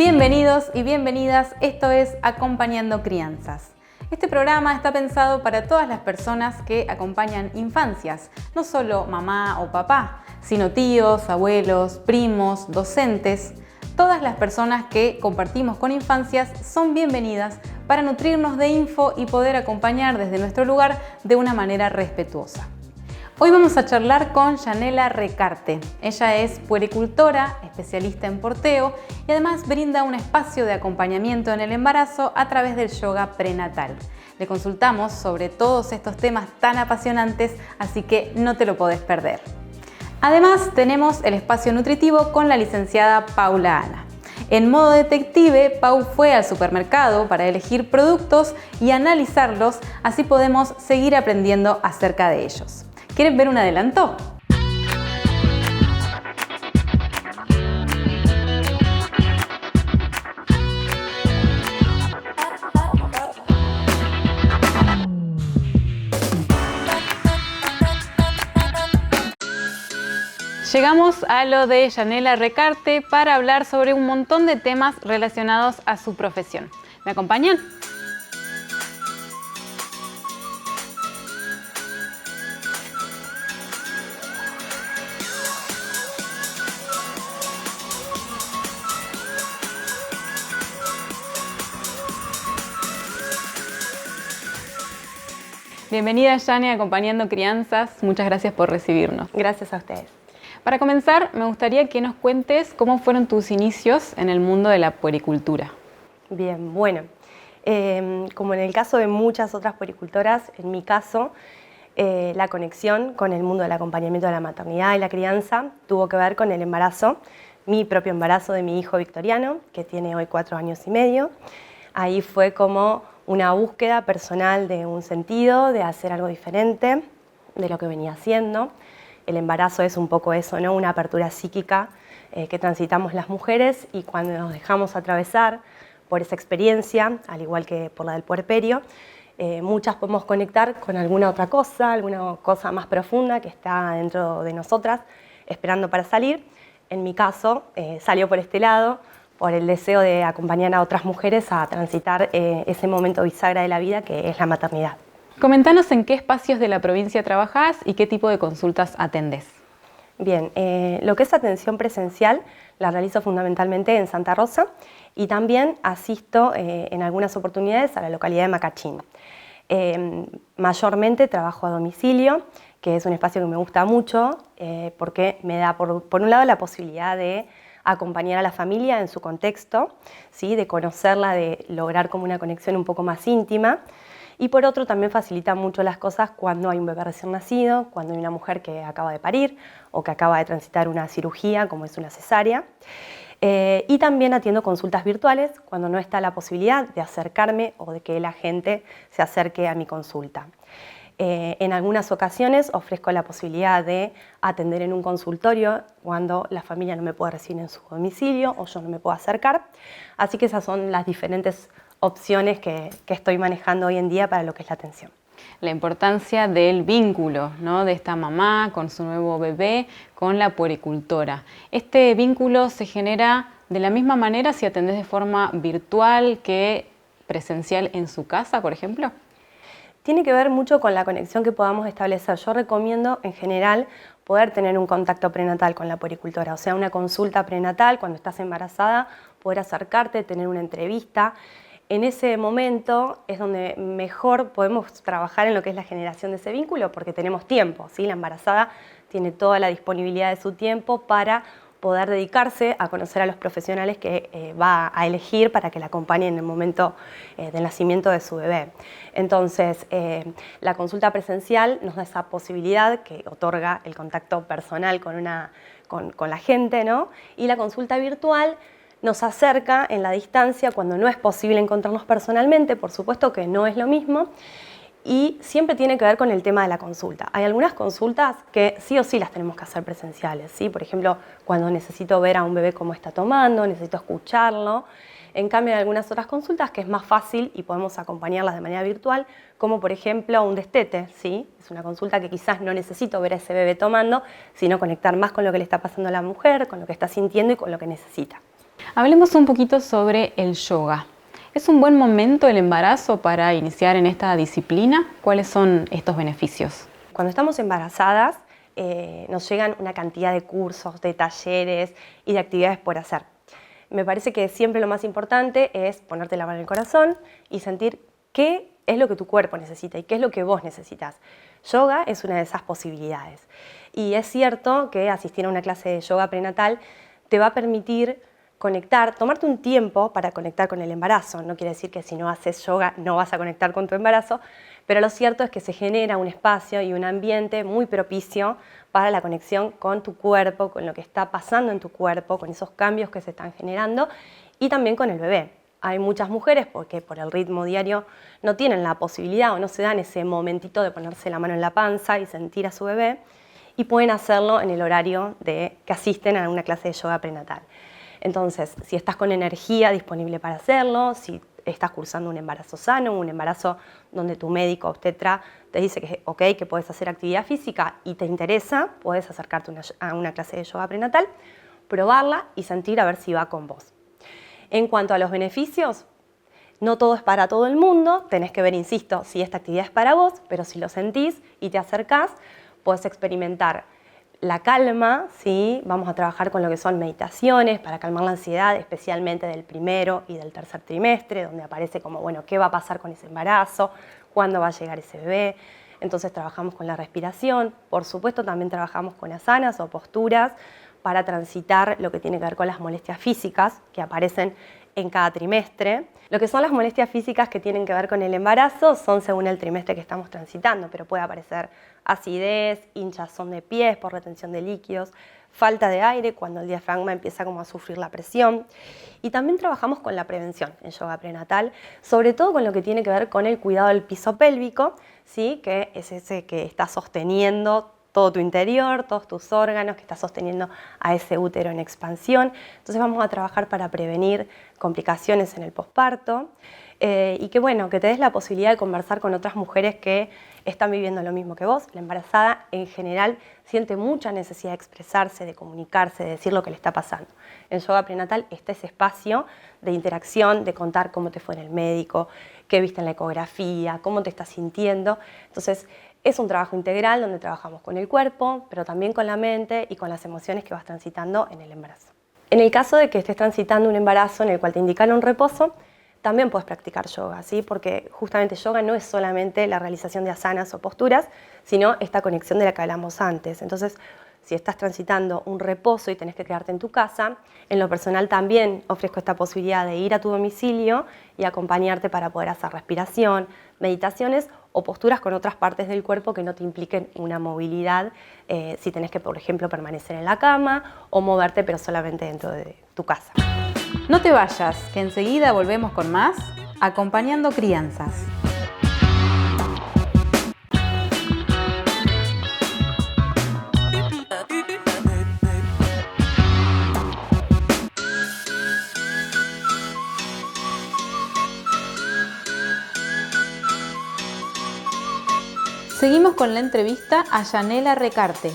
Bienvenidos y bienvenidas, esto es Acompañando Crianzas. Este programa está pensado para todas las personas que acompañan infancias, no solo mamá o papá, sino tíos, abuelos, primos, docentes. Todas las personas que compartimos con infancias son bienvenidas para nutrirnos de info y poder acompañar desde nuestro lugar de una manera respetuosa. Hoy vamos a charlar con Yanela Recarte. Ella es puericultora, especialista en porteo y además brinda un espacio de acompañamiento en el embarazo a través del yoga prenatal. Le consultamos sobre todos estos temas tan apasionantes, así que no te lo podés perder. Además, tenemos el espacio nutritivo con la licenciada Paula Ana. En modo detective, Pau fue al supermercado para elegir productos y analizarlos, así podemos seguir aprendiendo acerca de ellos. ¿Quieren ver un adelanto? Llegamos a lo de Yanela Recarte para hablar sobre un montón de temas relacionados a su profesión. ¿Me acompañan? Bienvenida, Yane, Acompañando Crianzas. Muchas gracias por recibirnos. Gracias a ustedes. Para comenzar, me gustaría que nos cuentes cómo fueron tus inicios en el mundo de la puericultura. Bien, bueno, como en el caso de muchas otras puericultoras, en mi caso, la conexión con el mundo del acompañamiento de la maternidad y la crianza tuvo que ver con el embarazo, mi propio embarazo de mi hijo Victoriano, que tiene hoy 4 años y medio. Ahí fue como una búsqueda personal de un sentido, de hacer algo diferente de lo que venía haciendo. El embarazo es un poco eso, ¿no? Una apertura psíquica que transitamos las mujeres, y cuando nos dejamos atravesar por esa experiencia, al igual que por la del puerperio, muchas podemos conectar con alguna otra cosa, alguna cosa más profunda que está dentro de nosotras, esperando para salir. En mi caso, salió por este lado, por el deseo de acompañar a otras mujeres a transitar ese momento bisagra de la vida que es la maternidad. Comentanos en qué espacios de la provincia trabajás y qué tipo de consultas atendés. Bien, lo que es atención presencial la realizo fundamentalmente en Santa Rosa, y también asisto en algunas oportunidades a la localidad de Macachín. Mayormente trabajo a domicilio, que es un espacio que me gusta mucho porque me da por un lado la posibilidad de acompañar a la familia en su contexto, ¿sí? De conocerla, de lograr como una conexión un poco más íntima. Y por otro también facilita mucho las cosas cuando hay un bebé recién nacido, cuando hay una mujer que acaba de parir o que acaba de transitar una cirugía como es una cesárea. Y también atiendo consultas virtuales cuando no está la posibilidad de acercarme o de que la gente se acerque a mi consulta. En algunas ocasiones ofrezco la posibilidad de atender en un consultorio cuando la familia no me puede recibir en su domicilio o yo no me puedo acercar. Así que esas son las diferentes opciones que estoy manejando hoy en día para lo que es la atención. La importancia del vínculo, ¿no? De esta mamá con su nuevo bebé, con la puericultora. ¿Este vínculo se genera de la misma manera si atendés de forma virtual que presencial en su casa, por ejemplo? Tiene que ver mucho con la conexión que podamos establecer. Yo recomiendo, en general, poder tener un contacto prenatal con la puericultora, o sea, una consulta prenatal cuando estás embarazada, poder acercarte, tener una entrevista. En ese momento es donde mejor podemos trabajar en lo que es la generación de ese vínculo, porque tenemos tiempo, ¿sí? La embarazada tiene toda la disponibilidad de su tiempo para poder dedicarse a conocer a los profesionales que va a elegir para que la acompañen en el momento del nacimiento de su bebé. Entonces, la consulta presencial nos da esa posibilidad que otorga el contacto personal con la gente, ¿no? Y la consulta virtual nos acerca en la distancia cuando no es posible encontrarnos personalmente, por supuesto que no es lo mismo, y siempre tiene que ver con el tema de la consulta. Hay algunas consultas que sí o sí las tenemos que hacer presenciales, ¿sí? Por ejemplo, cuando necesito ver a un bebé cómo está tomando, necesito escucharlo. En cambio, hay algunas otras consultas que es más fácil y podemos acompañarlas de manera virtual, como por ejemplo un destete, ¿sí? Es una consulta que quizás no necesito ver a ese bebé tomando, sino conectar más con lo que le está pasando a la mujer, con lo que está sintiendo y con lo que necesita. Hablemos un poquito sobre el yoga. ¿Es un buen momento el embarazo para iniciar en esta disciplina? ¿Cuáles son estos beneficios? Cuando estamos embarazadas, nos llegan una cantidad de cursos, de talleres y de actividades por hacer. Me parece que siempre lo más importante es ponerte la mano en el corazón y sentir qué es lo que tu cuerpo necesita y qué es lo que vos necesitas. Yoga es una de esas posibilidades. Y es cierto que asistir a una clase de yoga prenatal te va a permitir conectar, tomarte un tiempo para conectar con el embarazo. No quiere decir que si no haces yoga no vas a conectar con tu embarazo, pero lo cierto es que se genera un espacio y un ambiente muy propicio para la conexión con tu cuerpo, con lo que está pasando en tu cuerpo, con esos cambios que se están generando y también con el bebé. Hay muchas mujeres porque por el ritmo diario no tienen la posibilidad o no se dan ese momentito de ponerse la mano en la panza y sentir a su bebé y pueden hacerlo en el horario que asisten a una clase de yoga prenatal. Entonces, si estás con energía disponible para hacerlo, si estás cursando un embarazo sano, un embarazo donde tu médico obstetra te dice que ok, que puedes hacer actividad física y te interesa, puedes acercarte a una clase de yoga prenatal, probarla y sentir a ver si va con vos. En cuanto a los beneficios, no todo es para todo el mundo, tenés que ver, insisto, si esta actividad es para vos, pero si lo sentís y te acercás, podés experimentar la calma, ¿sí? Vamos a trabajar con lo que son meditaciones para calmar la ansiedad, especialmente del primero y del tercer trimestre, donde aparece como, bueno, ¿qué va a pasar con ese embarazo? ¿Cuándo va a llegar ese bebé? Entonces trabajamos con la respiración, por supuesto también trabajamos con asanas o posturas para transitar lo que tiene que ver con las molestias físicas que aparecen en cada trimestre. Lo que son las molestias físicas que tienen que ver con el embarazo son según el trimestre que estamos transitando, pero puede aparecer acidez, hinchazón de pies por retención de líquidos, falta de aire cuando el diafragma empieza como a sufrir la presión. Y también trabajamos con la prevención en yoga prenatal, sobre todo con lo que tiene que ver con el cuidado del piso pélvico, ¿sí? Que es ese que está sosteniendo todo tu interior, todos tus órganos, que está sosteniendo a ese útero en expansión. Entonces vamos a trabajar para prevenir complicaciones en el posparto y que bueno, que te des la posibilidad de conversar con otras mujeres que están viviendo lo mismo que vos. La embarazada en general siente mucha necesidad de expresarse, de comunicarse, de decir lo que le está pasando. En yoga prenatal está ese espacio de interacción, de contar cómo te fue en el médico, qué viste en la ecografía, cómo te estás sintiendo. Entonces, es un trabajo integral donde trabajamos con el cuerpo, pero también con la mente y con las emociones que vas transitando en el embarazo. En el caso de que estés transitando un embarazo en el cual te indicaron reposo, también puedes practicar yoga, ¿sí? Porque justamente yoga no es solamente la realización de asanas o posturas, sino esta conexión de la que hablamos antes. Entonces, si estás transitando un reposo y tenés que quedarte en tu casa, en lo personal también ofrezco esta posibilidad de ir a tu domicilio y acompañarte para poder hacer respiración, meditaciones o posturas con otras partes del cuerpo que no te impliquen una movilidad, si tenés que, por ejemplo, permanecer en la cama o moverte, pero solamente dentro de tu casa. No te vayas, que enseguida volvemos con más Acompañando Crianzas. Seguimos con la entrevista a Yanela Recarte.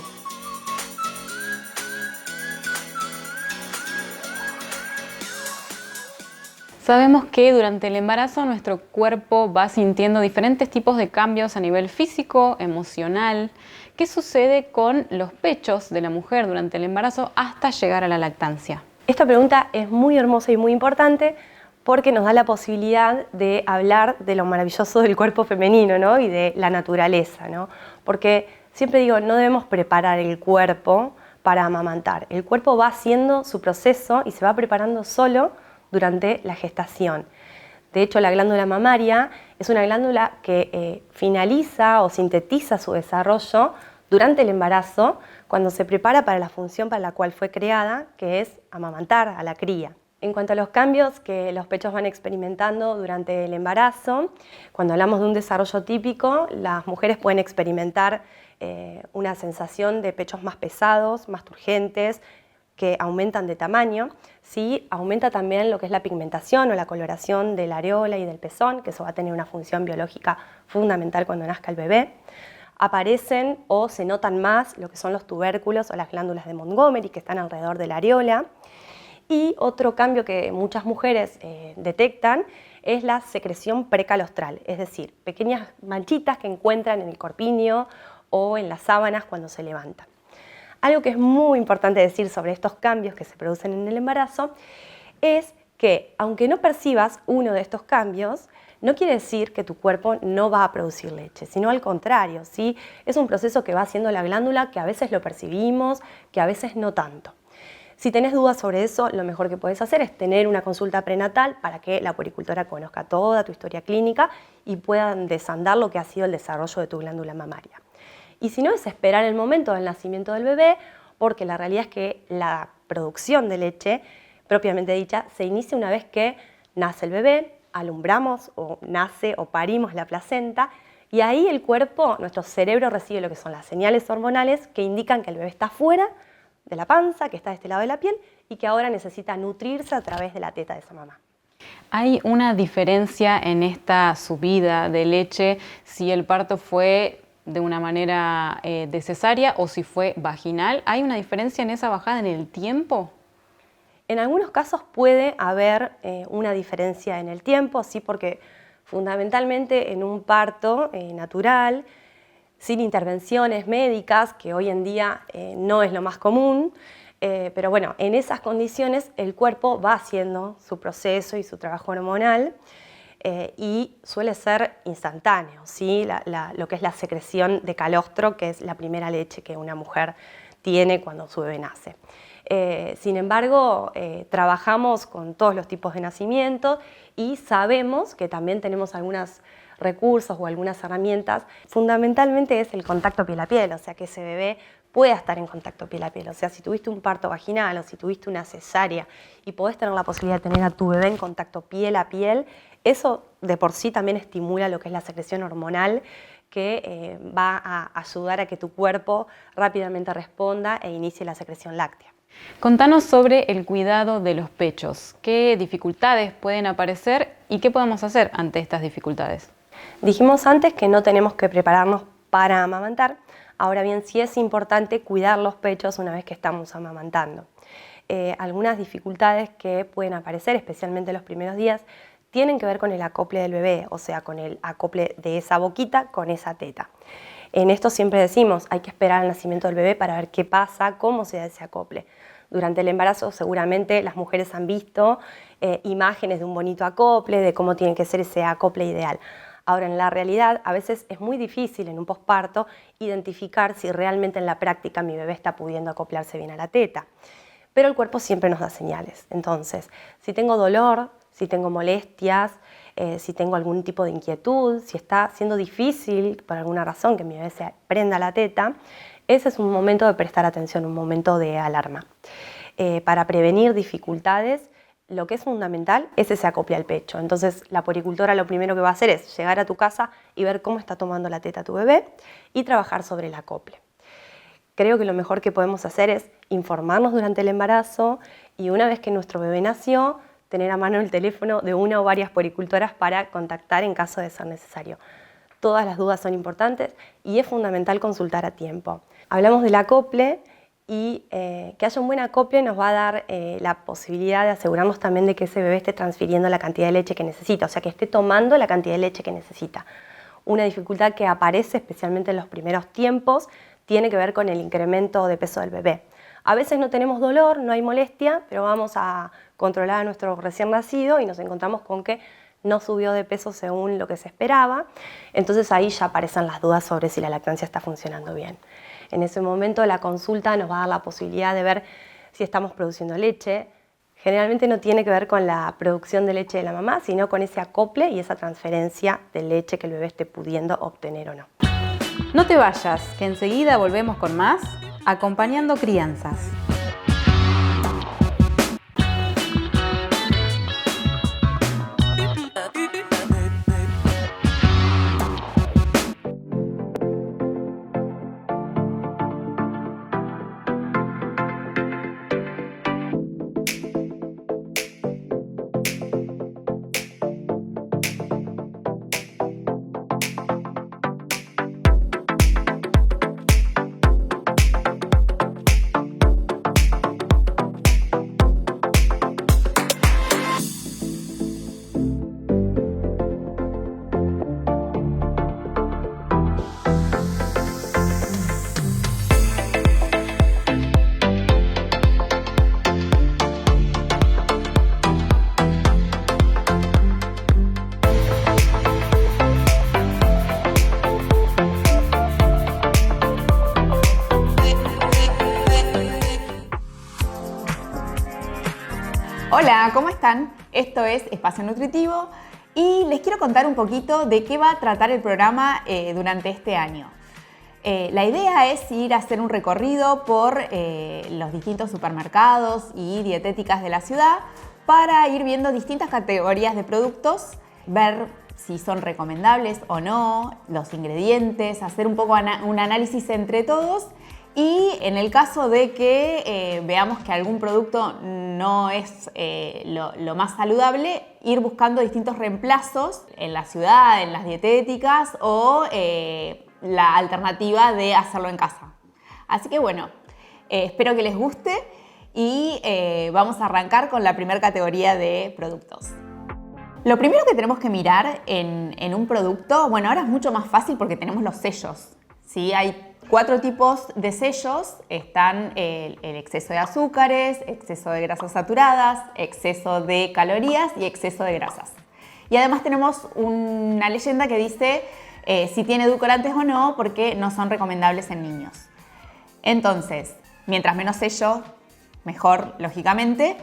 Sabemos que durante el embarazo nuestro cuerpo va sintiendo diferentes tipos de cambios a nivel físico, emocional. ¿Qué sucede con los pechos de la mujer durante el embarazo hasta llegar a la lactancia? Esta pregunta es muy hermosa y muy importante porque nos da la posibilidad de hablar de lo maravilloso del cuerpo femenino, ¿no? Y de la naturaleza, ¿no? Porque siempre digo, no debemos preparar el cuerpo para amamantar. El cuerpo va haciendo su proceso y se va preparando solo durante la gestación. De hecho, la glándula mamaria es una glándula que finaliza o sintetiza su desarrollo durante el embarazo, cuando se prepara para la función para la cual fue creada, que es amamantar a la cría. En cuanto a los cambios que los pechos van experimentando durante el embarazo, cuando hablamos de un desarrollo típico, las mujeres pueden experimentar una sensación de pechos más pesados, más turgentes, que aumentan de tamaño, ¿sí? Aumenta también lo que es la pigmentación o la coloración de la areola y del pezón, que eso va a tener una función biológica fundamental cuando nazca el bebé. Aparecen o se notan más lo que son los tubérculos o las glándulas de Montgomery que están alrededor de la areola. Y otro cambio que muchas mujeres detectan es la secreción precalostral, es decir, pequeñas manchitas que encuentran en el corpiño o en las sábanas cuando se levantan. Algo que es muy importante decir sobre estos cambios que se producen en el embarazo es que, aunque no percibas uno de estos cambios, no quiere decir que tu cuerpo no va a producir leche, sino al contrario, ¿sí? Es un proceso que va haciendo la glándula, que a veces lo percibimos, que a veces no tanto. Si tenés dudas sobre eso, lo mejor que puedes hacer es tener una consulta prenatal para que la puericultora conozca toda tu historia clínica y puedan desandar lo que ha sido el desarrollo de tu glándula mamaria. Y si no, es esperar el momento del nacimiento del bebé, porque la realidad es que la producción de leche, propiamente dicha, se inicia una vez que nace el bebé, alumbramos o nace o parimos la placenta, y ahí el cuerpo, nuestro cerebro recibe lo que son las señales hormonales que indican que el bebé está fuera de la panza, que está de este lado de la piel y que ahora necesita nutrirse a través de la teta de esa mamá. ¿Hay una diferencia en esta subida de leche si el parto fue de una manera de cesárea o si fue vaginal? ¿Hay una diferencia en esa bajada en el tiempo? En algunos casos puede haber una diferencia en el tiempo, sí, porque fundamentalmente en un parto natural, sin intervenciones médicas, que hoy en día no es lo más común, pero bueno, en esas condiciones el cuerpo va haciendo su proceso y su trabajo hormonal y suele ser instantáneo, ¿sí? Lo que es la secreción de calostro, que es la primera leche que una mujer tiene cuando su bebé nace. Sin embargo, trabajamos con todos los tipos de nacimiento y sabemos que también tenemos algunos recursos o algunas herramientas. Fundamentalmente es el contacto piel a piel, o sea, que ese bebé pueda estar en contacto piel a piel. O sea, si tuviste un parto vaginal o si tuviste una cesárea y podés tener la posibilidad de tener a tu bebé en contacto piel a piel, eso de por sí también estimula lo que es la secreción hormonal, que va a ayudar a que tu cuerpo rápidamente responda e inicie la secreción láctea. Contanos sobre el cuidado de los pechos. ¿Qué dificultades pueden aparecer y qué podemos hacer ante estas dificultades? Dijimos antes que no tenemos que prepararnos para amamantar. Ahora bien, sí es importante cuidar los pechos una vez que estamos amamantando. Algunas dificultades que pueden aparecer, especialmente los primeros días, tienen que ver con el acople del bebé, o sea, con el acople de esa boquita con esa teta. En esto siempre decimos, hay que esperar al nacimiento del bebé para ver qué pasa, cómo se da ese acople. Durante el embarazo seguramente las mujeres han visto imágenes de un bonito acople, de cómo tiene que ser ese acople ideal. Ahora, en la realidad, a veces es muy difícil en un posparto identificar si realmente en la práctica mi bebé está pudiendo acoplarse bien a la teta. Pero el cuerpo siempre nos da señales. Entonces, si tengo dolor, si tengo molestias, si tengo algún tipo de inquietud, si está siendo difícil por alguna razón que mi bebé se prenda la teta, ese es un momento de prestar atención, un momento de alarma. Para prevenir dificultades, lo que es fundamental es ese acople al pecho. Entonces, la puericultora lo primero que va a hacer es llegar a tu casa y ver cómo está tomando la teta tu bebé y trabajar sobre el acople. Creo que lo mejor que podemos hacer es informarnos durante el embarazo y una vez que nuestro bebé nació, tener a mano el teléfono de una o varias puericultoras para contactar en caso de ser necesario. Todas las dudas son importantes y es fundamental consultar a tiempo. Hablamos del acople y que haya un buen acople nos va a dar la posibilidad de asegurarnos también de que ese bebé esté transfiriendo la cantidad de leche que necesita, o sea, que esté tomando la cantidad de leche que necesita. Una dificultad que aparece especialmente en los primeros tiempos tiene que ver con el incremento de peso del bebé. A veces no tenemos dolor, no hay molestia, pero vamos a controlar a nuestro recién nacido y nos encontramos con que no subió de peso según lo que se esperaba. Entonces ahí ya aparecen las dudas sobre si la lactancia está funcionando bien. En ese momento la consulta nos va a dar la posibilidad de ver si estamos produciendo leche. Generalmente no tiene que ver con la producción de leche de la mamá, sino con ese acople y esa transferencia de leche que el bebé esté pudiendo obtener o no. No te vayas, que enseguida volvemos con más Acompañando Crianzas. Hola, ¿cómo están? Esto es Espacio Nutritivo y les quiero contar un poquito de qué va a tratar el programa durante este año. La idea es ir a hacer un recorrido por los distintos supermercados y dietéticas de la ciudad para ir viendo distintas categorías de productos, ver si son recomendables o no, los ingredientes, hacer un poco un análisis entre todos y en el caso de que veamos que algún producto no es lo más saludable, ir buscando distintos reemplazos en la ciudad, en las dietéticas o la alternativa de hacerlo en casa. Así que bueno, espero que les guste y vamos a arrancar con la primera categoría de productos. Lo primero que tenemos que mirar en un producto, bueno, ahora es mucho más fácil porque tenemos los sellos, ¿sí? Hay 4 tipos de sellos, están el exceso de azúcares, exceso de grasas saturadas, exceso de calorías y exceso de grasas. Y además tenemos una leyenda que dice si tiene edulcorantes o no, porque no son recomendables en niños. Entonces, mientras menos sello, mejor, lógicamente.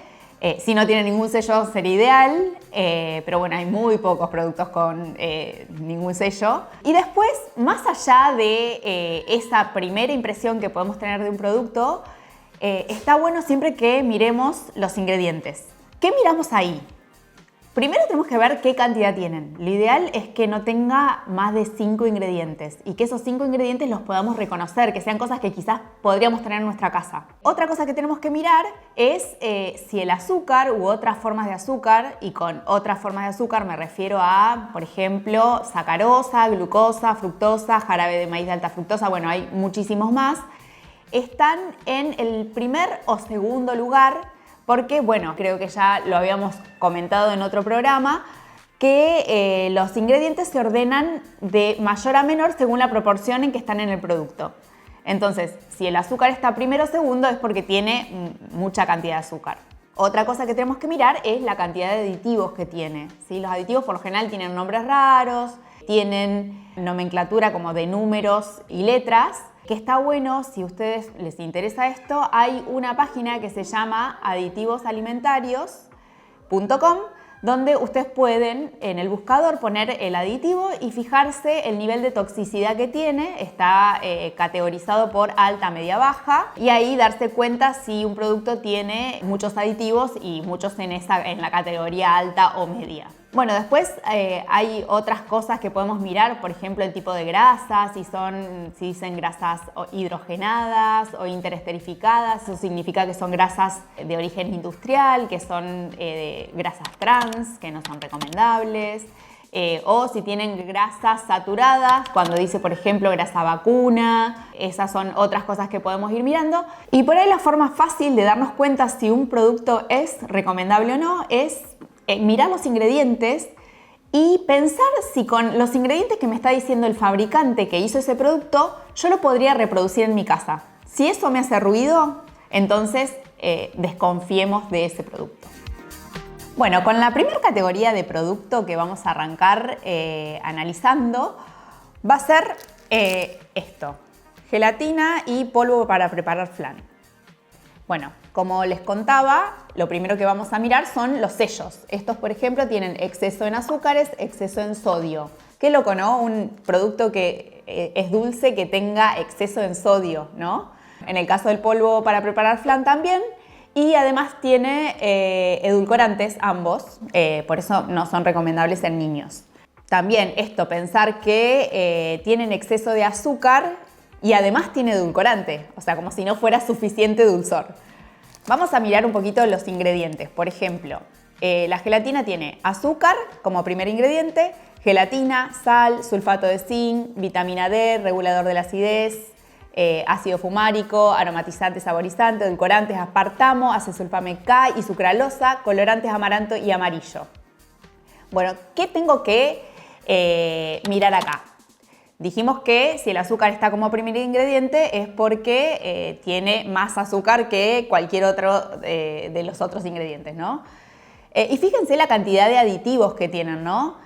Si no tiene ningún sello sería ideal, pero bueno, hay muy pocos productos con ningún sello. Y después, más allá de esa primera impresión que podemos tener de un producto, está bueno siempre que miremos los ingredientes. ¿Qué miramos ahí? Primero tenemos que ver qué cantidad tienen. Lo ideal es que no tenga más de 5 ingredientes y que esos 5 ingredientes los podamos reconocer, que sean cosas que quizás podríamos tener en nuestra casa. Otra cosa que tenemos que mirar es si el azúcar u otras formas de azúcar, y con otras formas de azúcar me refiero a, por ejemplo, sacarosa, glucosa, fructosa, jarabe de maíz de alta fructosa, bueno, hay muchísimos más, están en el primer o segundo lugar. Porque, bueno, creo que ya lo habíamos comentado en otro programa, que los ingredientes se ordenan de mayor a menor según la proporción en que están en el producto. Entonces, si el azúcar está primero o segundo es porque tiene mucha cantidad de azúcar. Otra cosa que tenemos que mirar es la cantidad de aditivos que tiene, ¿sí? Los aditivos por lo general tienen nombres raros, tienen nomenclatura como de números y letras, que está bueno, si a ustedes les interesa esto, hay una página que se llama aditivosalimentarios.com donde ustedes pueden en el buscador poner el aditivo y fijarse el nivel de toxicidad que tiene, está categorizado por alta, media, baja y ahí darse cuenta si un producto tiene muchos aditivos y muchos en la categoría alta o media. Bueno, después hay otras cosas que podemos mirar, por ejemplo, el tipo de grasas, si dicen grasas hidrogenadas o interesterificadas, eso significa que son grasas de origen industrial, que son grasas trans, que no son recomendables, o si tienen grasas saturadas, cuando dice, por ejemplo, grasa vacuna, esas son otras cosas que podemos ir mirando. Y por ahí la forma fácil de darnos cuenta si un producto es recomendable o no es mirar los ingredientes y pensar si con los ingredientes que me está diciendo el fabricante que hizo ese producto, yo lo podría reproducir en mi casa. Si eso me hace ruido, entonces desconfiemos de ese producto. Bueno, con la primera categoría de producto que vamos a arrancar analizando va a ser esto, gelatina y polvo para preparar flan. Bueno, como les contaba, lo primero que vamos a mirar son los sellos. Estos, por ejemplo, tienen exceso en azúcares, exceso en sodio. Qué loco, ¿no? Un producto que es dulce que tenga exceso en sodio, ¿no? En el caso del polvo para preparar flan también. Y además tiene edulcorantes ambos, por eso no son recomendables en niños. También esto, pensar que tienen exceso de azúcar y además tiene edulcorante, o sea, como si no fuera suficiente dulzor. Vamos a mirar un poquito los ingredientes. Por ejemplo, la gelatina tiene azúcar como primer ingrediente, gelatina, sal, sulfato de zinc, vitamina D, regulador de la acidez, ácido fumárico, aromatizante, saborizante, edulcorantes, aspartamo, acesulfame K y sucralosa, colorantes amaranto y amarillo. Bueno, ¿qué tengo que mirar acá? Dijimos que si el azúcar está como primer ingrediente es porque tiene más azúcar que cualquier otro de los otros ingredientes, ¿no? Y fíjense la cantidad de aditivos que tienen, ¿no?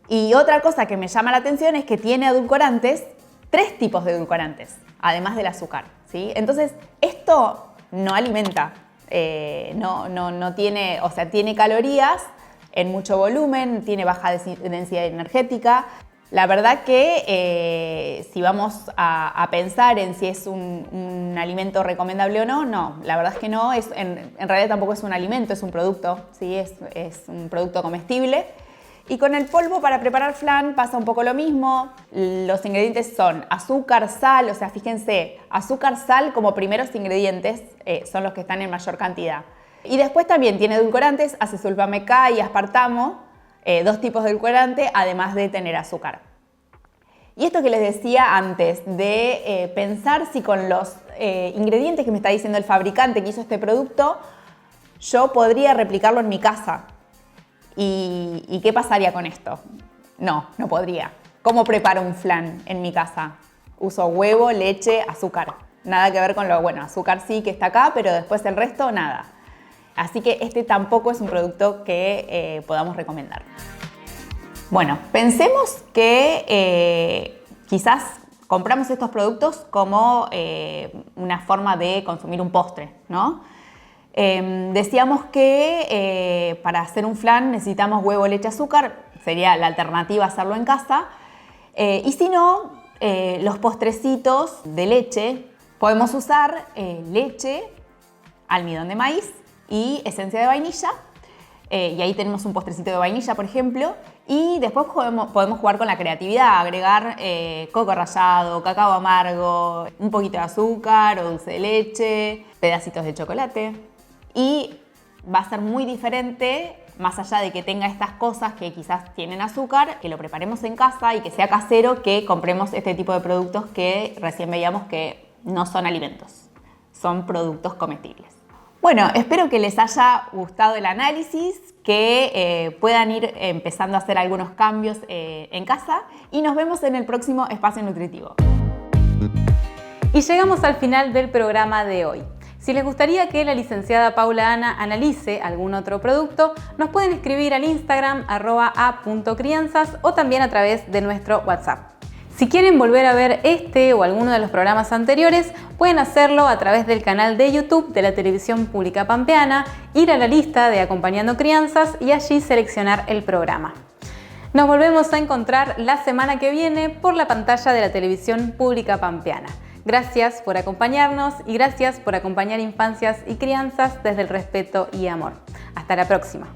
Y otra cosa que me llama la atención es que tiene edulcorantes, 3 tipos de edulcorantes, además del azúcar, ¿sí? Entonces, esto no alimenta, no tiene, o sea, tiene calorías en mucho volumen, tiene baja densidad energética. La verdad que si vamos a pensar en si es un alimento recomendable o no, no, la verdad es que no, en realidad tampoco es un alimento, es un producto, ¿sí? Es un producto comestible. Y con el polvo para preparar flan pasa un poco lo mismo. Los ingredientes son azúcar, sal, o sea, fíjense, azúcar, sal como primeros ingredientes son los que están en mayor cantidad. Y después también tiene edulcorantes, acesulfame K y aspartamo, dos tipos de edulcorante, además de tener azúcar. Y esto que les decía antes, de pensar si con los ingredientes que me está diciendo el fabricante que hizo este producto, yo podría replicarlo en mi casa. ¿Y qué pasaría con esto? No podría. ¿Cómo preparo un flan en mi casa? Uso huevo, leche, azúcar. Nada que ver con azúcar sí que está acá, pero después el resto, nada. Así que este tampoco es un producto que podamos recomendar. Bueno, pensemos que quizás compramos estos productos como una forma de consumir un postre, ¿no? Decíamos que para hacer un flan necesitamos huevo, leche, azúcar, sería la alternativa hacerlo en casa. Y si no, los postrecitos de leche, podemos usar leche, almidón de maíz y esencia de vainilla. Y ahí tenemos un postrecito de vainilla, por ejemplo. Y después podemos jugar con la creatividad, agregar coco rallado, cacao amargo, un poquito de azúcar o dulce de leche, pedacitos de chocolate. Y va a ser muy diferente, más allá de que tenga estas cosas que quizás tienen azúcar, que lo preparemos en casa y que sea casero, que compremos este tipo de productos que recién veíamos que no son alimentos, son productos comestibles. Bueno, espero que les haya gustado el análisis, que puedan ir empezando a hacer algunos cambios en casa y nos vemos en el próximo Espacio Nutritivo. Y llegamos al final del programa de hoy. Si les gustaría que la licenciada Paula Ana analice algún otro producto, nos pueden escribir al Instagram @a.crianzas o también a través de nuestro WhatsApp. Si quieren volver a ver este o alguno de los programas anteriores, pueden hacerlo a través del canal de YouTube de la Televisión Pública Pampeana, ir a la lista de Acompañando Crianzas y allí seleccionar el programa. Nos volvemos a encontrar la semana que viene por la pantalla de la Televisión Pública Pampeana. Gracias por acompañarnos y gracias por acompañar infancias y crianzas desde el respeto y amor. Hasta la próxima.